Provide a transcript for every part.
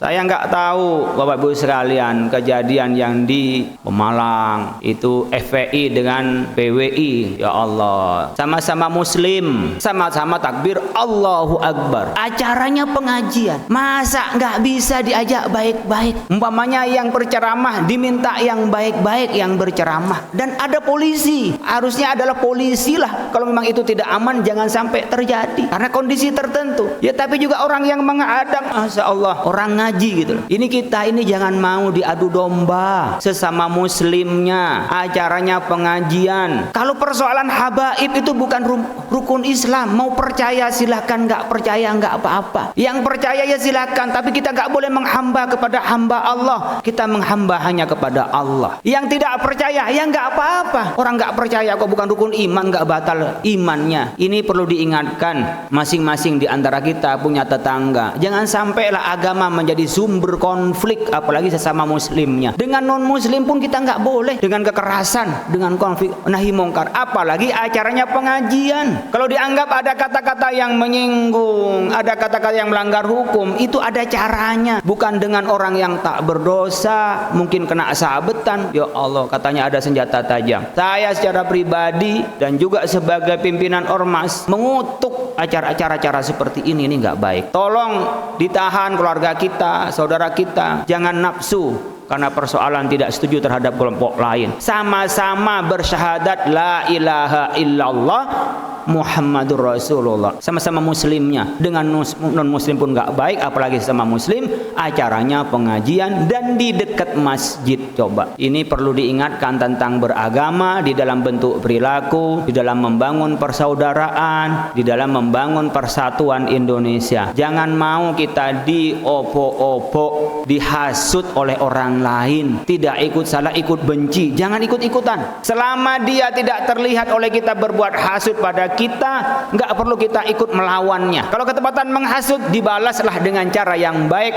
Saya nggak tahu Bapak Ibu sekalian kejadian yang di Pemalang itu FPI dengan PWI. Ya Allah, sama-sama muslim, sama-sama takbir Allahu Akbar, acaranya pengajian, masa nggak bisa diajak baik-baik? Umpamanya yang berceramah diminta yang baik-baik yang berceramah, dan ada polisi, harusnya adalah polisi lah kalau memang itu tidak aman, jangan sampai terjadi karena kondisi tertentu. Ya tapi juga orang yang mengadang, Masya Allah, orang ngaji gitu loh. Ini kita ini jangan mau diadu domba sesama muslimnya, acaranya pengajian. Kalau persoalan habaib itu bukan rukun Islam, mau percaya silahkan, nggak percaya nggak apa-apa. Yang percaya ya silahkan, tapi kita nggak boleh menghamba kepada hamba Allah, kita menghamba hanya kepada Allah. Yang tidak percaya ya nggak apa-apa, orang nggak percaya kok bukan rukun iman, nggak batal imannya. Ini perlu diingatkan, masing-masing di antara kita punya tetangga, jangan sampailah agama menjadi sumber konflik, apalagi sesama muslimnya. Dengan non muslim pun kita nggak boleh dengan kekerasan, dengan konflik nahi mungkar, apalagi acaranya pengajian. Kalau dianggap ada kata-kata yang menyinggung, ada kata-kata yang melanggar hukum, itu ada caranya, bukan dengan orang yang tak berdosa mungkin kena sabetan. Ya Allah, katanya ada senjata tajam. Saya secara pribadi dan juga sebagai pimpinan ormas mengutuk acara-acara seperti ini nggak baik. Tolong ditahan keluarga kita, saudara kita, jangan nafsu karena persoalan tidak setuju terhadap kelompok lain. Sama-sama bersyahadat la ilaha illallah Muhammadur Rasulullah, sama-sama muslimnya. Dengan non muslim pun nggak baik, apalagi sama muslim, acaranya pengajian dan di dekat masjid. Coba ini perlu diingatkan tentang beragama di dalam bentuk perilaku, di dalam membangun persaudaraan, di dalam membangun persatuan Indonesia. Jangan mau kita diopo-opo, dihasut oleh orang lain, tidak ikut salah, ikut benci. Jangan ikut-ikutan. Selama dia tidak terlihat oleh kita berbuat hasut pada kita, nggak perlu kita ikut melawannya. Kalau ketepatan menghasut, dibalaslah dengan cara yang baik,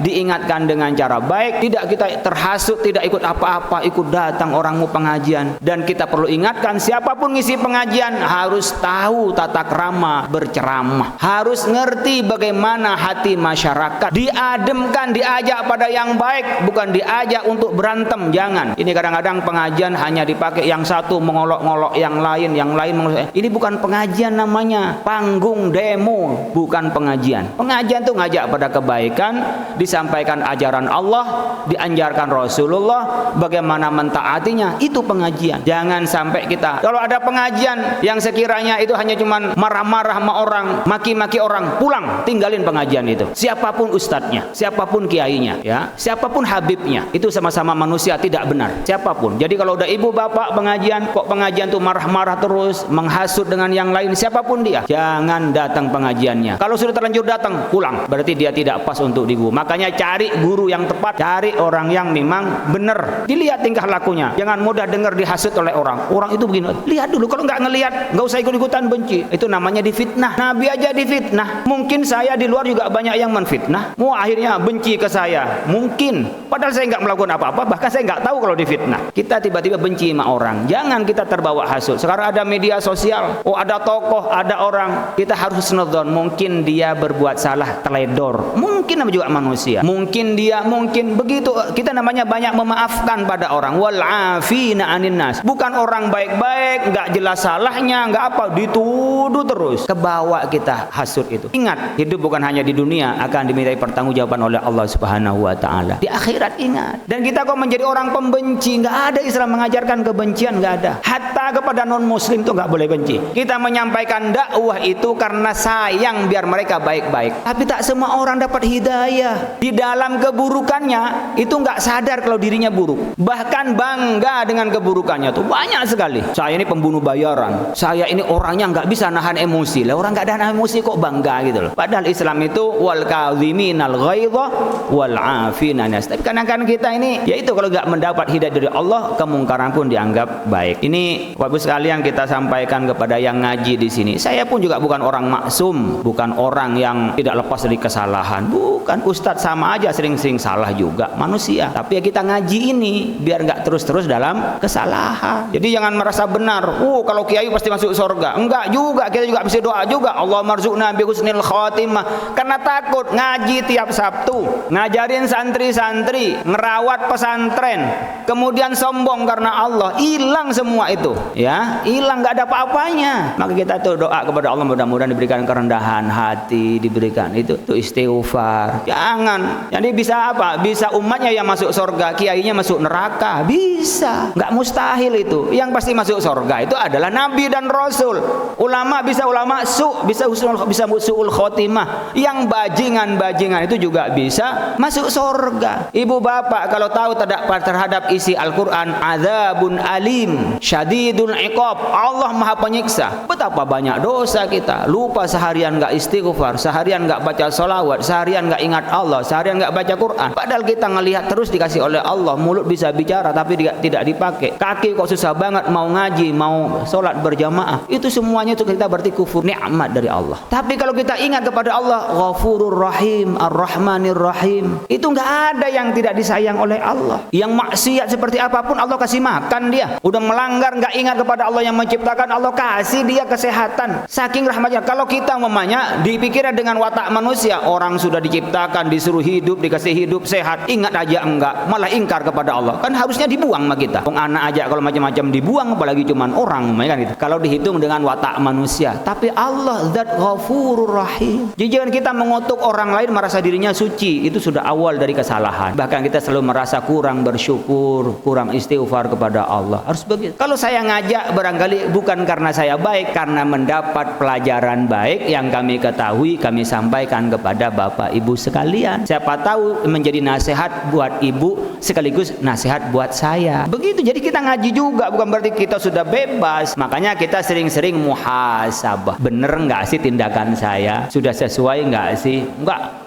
diingatkan dengan cara baik. Tidak kita terhasut, tidak ikut apa-apa, ikut datang orang mau pengajian. Dan kita perlu ingatkan, siapapun ngisi pengajian harus tahu tata krama berceramah, harus ngerti bagaimana hati masyarakat, diademkan, diajak pada yang baik, bukan diajak untuk berantem. Jangan. Ini kadang-kadang pengajian hanya dipakai yang satu mengolok-ngolok yang lain mengolok. Ini bukan pengajian, namanya panggung demo, bukan pengajian. Pengajian itu ngajak pada kebaikan, disampaikan ajaran Allah, dianjarkan Rasulullah, bagaimana mentaatinya, itu pengajian. Jangan sampai kita, kalau ada pengajian yang sekiranya itu hanya cuman marah-marah sama orang, maki-maki orang, pulang, tinggalin pengajian itu. Siapapun ustadznya, siapapun kiainya, ya, siapapun habibnya, itu sama-sama manusia, tidak benar. Siapapun. Jadi kalau udah ibu bapak pengajian, kok pengajian tuh marah-marah terus, menghasut dengan yang lain, siapapun dia, jangan datang pengajiannya. Kalau sudah terlanjur datang, pulang, berarti dia tidak pas untuk diguru. Makanya cari guru yang tepat, cari orang yang memang benar, dilihat tingkah lakunya. Jangan mudah dengar dihasut oleh orang itu begini, lihat dulu. Kalau nggak ngelihat, nggak usah ikut-ikutan benci. Itu namanya difitnah. Nabi aja difitnah, mungkin saya di luar juga banyak yang menfitnah, mau akhirnya benci ke saya, mungkin, padahal saya nggak melakukan apa-apa, bahkan saya nggak tahu kalau difitnah. Kita tiba-tiba benci sama orang, jangan kita terbawa hasut. Sekarang ada media sosial, ada tokoh, ada orang, kita harus husnudzon, mungkin dia berbuat salah, teledor, mungkin juga manusia, mungkin dia, mungkin begitu. Kita namanya banyak memaafkan pada orang, wal afina anin nas, bukan orang baik-baik, nggak jelas salahnya, nggak apa, dituduh terus, kebawa kita hasut itu. Ingat, hidup bukan hanya di dunia akan dimintai pertanggungjawaban oleh Allah Subhanahu wa taala. Di akhirat ingat. Dan kita kok menjadi orang pembenci, nggak ada. Islam mengajarkan kebencian, nggak ada. Hatta kepada non muslim tuh nggak boleh benci. Kita menyampaikan dakwah itu karena sayang biar mereka baik-baik. Tapi tak semua orang dapat hidayah. Di dalam keburukannya itu nggak sadar kalau dirinya buruk. Bahkan bangga dengan keburukannya tuh banyak sekali. Saya ini pembunuh bayaran. Saya ini orangnya nggak bisa nahan emosi. Lah orang nggak nahan emosi kok bangga gitu loh. Padahal Islam itu wal kadhiminal ghaidha wal afina nas. Tapi kadang-kadang kita ini, yaitu kalau nggak mendapat hidayah dari Allah, kemungkaran pun dianggap baik. Ini Bapak Ibu sekalian, kita sampaikan kepada yang ngaji di sini. Saya pun juga bukan orang maksum, bukan orang yang tidak lepas dari kesalahan. Bukan, Ustadz sama aja sering-sering salah juga, manusia. Tapi ya kita ngaji ini biar nggak terus-terus dalam kesalahan. Jadi jangan merasa benar. Kalau kiai pasti masuk surga. Enggak juga, kita juga bisa doa juga. Allahumma rzuqna bi husnil khatimah. Karena takut ngaji tiap Sabtu, ngajarin santri-santri, ngerawat pesantren, kemudian sombong karena Allah, hilang semua itu, ya, hilang, nggak ada apa-apanya. Maka kita tuh doa kepada Allah, mudah-mudahan diberikan kerendahan hati, diberikan itu tuh istighfar. Jangan, jadi bisa apa? Bisa umatnya yang masuk surga, kiainya masuk neraka, bisa, nggak mustahil itu. Yang pasti masuk surga itu adalah nabi dan rasul. Ulama bisa ulama bisa suul khotimah. Yang bajingan-bajingan itu juga bisa masuk surga. Ibu bapak kalau tahu terhadap isi Al-Quran, adzabun alim syadidul iqab, Allah maha penyiksa. Betapa banyak dosa kita, lupa seharian nggak istighfar, seharian nggak baca sholawat, seharian nggak ingat Allah, seharian nggak baca Quran. Padahal kita ngelihat terus dikasih oleh Allah, mulut bisa bicara tapi tidak dipakai, kaki kok susah banget mau ngaji, mau sholat berjamaah. Itu semuanya itu kita berarti kufur nikmat dari Allah. Tapi kalau kita ingat kepada Allah, Ghafurur Rahim, Ar-Rahmanir Rahim, itu nggak ada yang tidak disayang oleh Allah. Yang maksiat seperti apapun Allah kasih makan dia. Udah melanggar nggak ingat kepada Allah yang menciptakan, Allah kasih dia kesehatan. Saking rahmatnya. Kalau kita memangnya dipikirnya dengan watak manusia, orang sudah diciptakan disuruh hidup, dikasih hidup sehat, ingat aja enggak, malah ingkar kepada Allah. Kan harusnya dibuang sama kita. Anak aja kalau macam-macam dibuang, apalagi cuman orang, kan gitu. Kalau dihitung dengan watak manusia, tapi Allah zat Ghafurur Rahim. Jadi jangan kita mengutuk orang lain merasa dirinya suci, itu sudah awal dari kesalahan. Bahkan kita selalu merasa kurang bersyukur, kurang istighfar kepada Allah. Harus begitu. Kalau saya ngajak barangkali bukan karena saya baik, karena mendapat pelajaran baik yang kami ketahui, kami sampaikan kepada Bapak Ibu sekalian. Siapa tahu menjadi nasihat buat ibu sekaligus nasihat buat saya. Begitu. Jadi kita ngaji juga bukan berarti kita sudah bebas. Makanya kita sering-sering muhasabah. Bener nggak sih tindakan saya? Sudah sesuai nggak sih?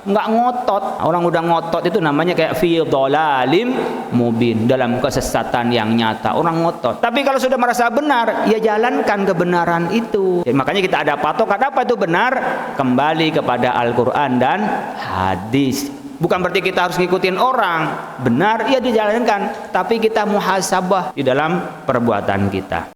Nggak ngotot. Orang udah ngotot itu namanya kayak fi dhalalim mubin, dalam kesesatan yang nyata. Orang ngotot. Tapi kalau sudah merasa benar, ya jalankan kebenaran itu. Jadi makanya kita ada patokan apa itu benar, kembali kepada Al-Quran dan hadis. Bukan berarti kita harus ngikutin orang. Benar, ya dijalankan, tapi kita muhasabah di dalam perbuatan kita.